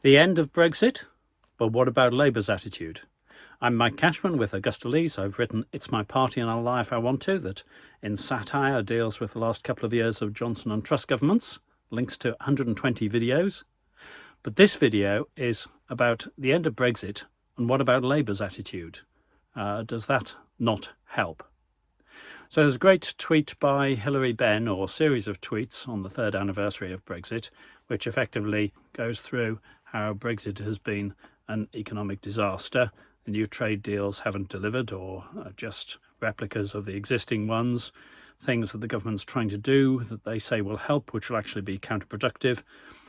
The end of Brexit? But what about Labour's attitude? I'm Mike Cashman with Augusta Lees. I've written It's My Party and I'll Lie If I Want To, that in satire deals with the last couple of years of Johnson and Truss governments, links to 120 videos. But this video is about the end of Brexit and what about Labour's attitude? Does that not help? So there's a great tweet by Hilary Benn, or series of tweets on the third anniversary of Brexit, which effectively goes through how Brexit has been an economic disaster. The new trade deals haven't delivered, or are just replicas of the existing ones. Things that the government's trying to do that they say will help, which will actually be counterproductive,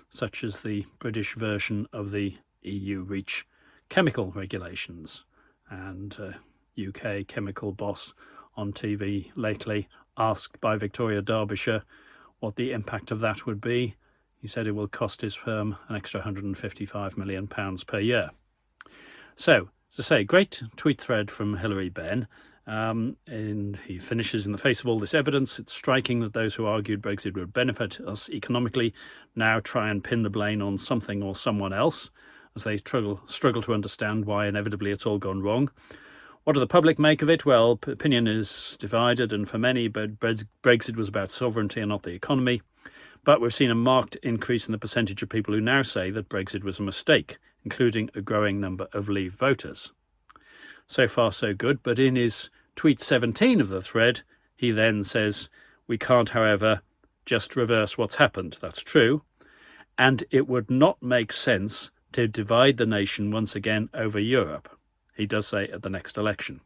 such as the British version of the EU REACH chemical regulations. And UK chemical boss on TV lately, asked by Victoria Derbyshire what the impact of that would be. He said it will cost his firm an extra £155 million per year. So, as I say, great tweet thread from Hilary Benn. And he finishes, in the face of all this evidence, it's striking that those who argued Brexit would benefit us economically now try and pin the blame on something or someone else, as they struggle to understand why inevitably it's all gone wrong. What do the public make of it? Well, opinion is divided, and for many, but Brexit was about sovereignty and not the economy. But we've seen a marked increase in the percentage of people who now say that Brexit was a mistake, including a growing number of Leave voters. So far, so good. But in his tweet 17 of the thread, he then says, we can't, however, just reverse what's happened. That's true. And it would not make sense to divide the nation once again over Europe, he does say at the next election.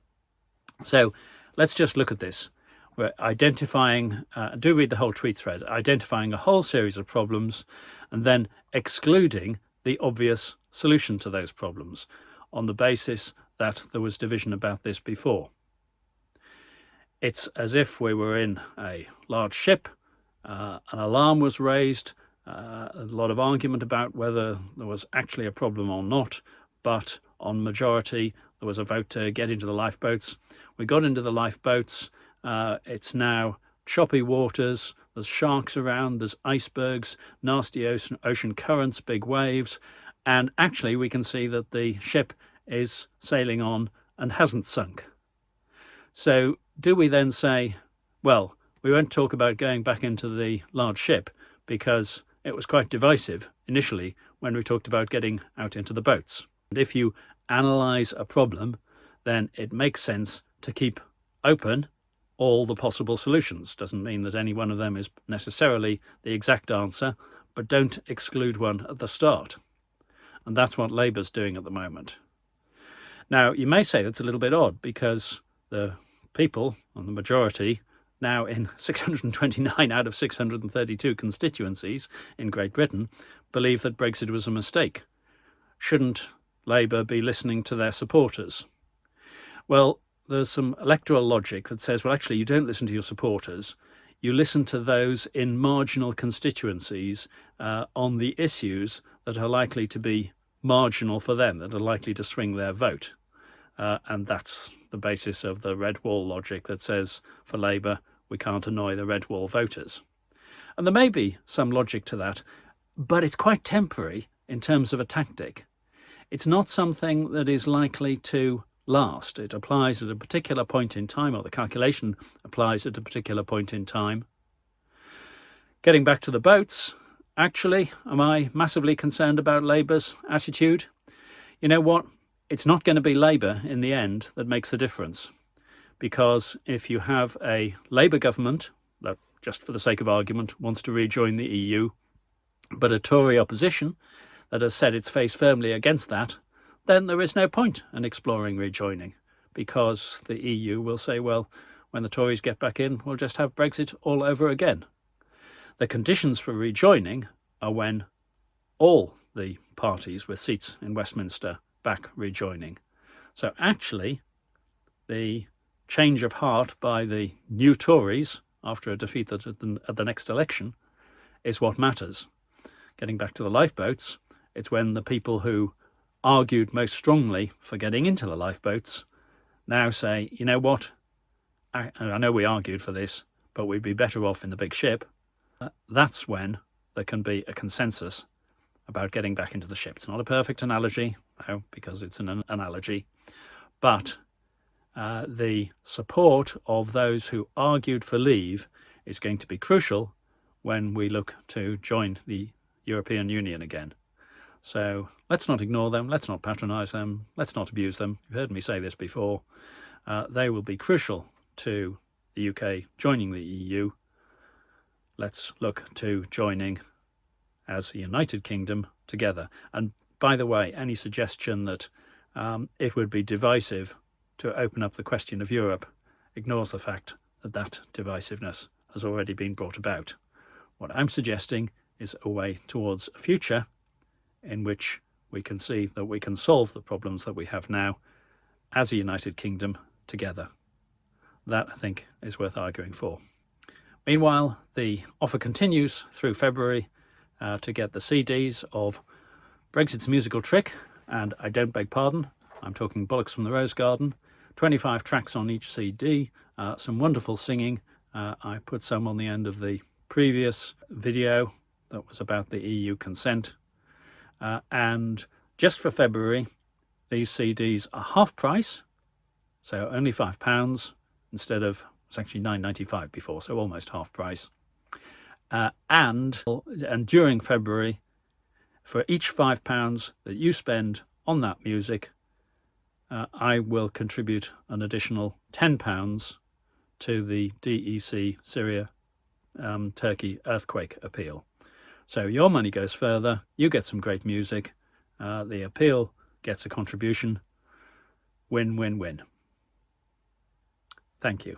So let's just look at this. We're identifying, do read the whole tweet thread, identifying a whole series of problems and then excluding the obvious solution to those problems on the basis that there was division about this before. It's as if we were in a large ship, an alarm was raised, a lot of argument about whether there was actually a problem or not, but on majority there was a vote to get into the lifeboats. We got into the lifeboats. It's now choppy waters, there's sharks around, there's icebergs, nasty ocean currents, big waves, and actually we can see that the ship is sailing on and hasn't sunk. So do we then say, well, we won't talk about going back into the large ship because it was quite divisive initially when we talked about getting out into the boats. And if you analyse a problem, then it makes sense to keep open all the possible solutions. Doesn't mean that any one of them is necessarily the exact answer, but don't exclude one at the start. And that's what Labour's doing at the moment. Now, you may say that's a little bit odd because the people, and the majority, now in 629 out of 632 constituencies in Great Britain, believe that Brexit was a mistake. Shouldn't Labour be listening to their supporters? Well, there's some electoral logic that says, well, actually, you don't listen to your supporters. You listen to those in marginal constituencies on the issues that are likely to be marginal for them, that are likely to swing their vote. And that's the basis of the red wall logic that says, for Labour, we can't annoy the red wall voters. And there may be some logic to that, but it's quite temporary in terms of a tactic. It's not something that is likely to last. It applies at a particular point in time, or the calculation applies at a particular point in time. Getting back to the boats, actually, am I massively concerned about Labour's attitude? You know what? It's not going to be Labour in the end that makes the difference. Because if you have a Labour government that, just for the sake of argument, wants to rejoin the EU, but a Tory opposition that has set its face firmly against that, then there is no point in exploring rejoining, because the EU will say, well, when the Tories get back in, we'll just have Brexit all over again. The conditions for rejoining are when all the parties with seats in Westminster back rejoining. So actually, the change of heart by the new Tories after a defeat at the next election is what matters. Getting back to the lifeboats, it's when the people who argued most strongly for getting into the lifeboats now say, you know what, I know we argued for this, but we'd be better off in the big ship. That's when there can be a consensus about getting back into the ship. It's not a perfect analogy, no, because it's an analogy, but the support of those who argued for leave is going to be crucial when we look to join the European Union again. So let's not ignore them, let's not patronise them, let's not abuse them. You've heard me say this before. They will be crucial to the UK joining the EU. Let's look to joining as a United Kingdom together. And by the way, any suggestion that it would be divisive to open up the question of Europe ignores the fact that that divisiveness has already been brought about. What I'm suggesting is a way towards a future in which we can see that we can solve the problems that we have now as a United Kingdom together. That, I think, is worth arguing for. Meanwhile, the offer continues through February to get the CDs of Brexit's Musical Trick, and I don't beg pardon, I'm talking Bollocks from the Rose Garden. 25 tracks on each CD, some wonderful singing. I put some on the end of the previous video that was about the EU consent. And just for February, these CDs are half price, so only £5 instead of, it's actually £9.95 before, so almost half price. And during February, for each £5 that you spend on that music, I will contribute an additional £10 to the DEC Syria Turkey earthquake appeal. So your money goes further, you get some great music, the appeal gets a contribution, win-win-win. Thank you.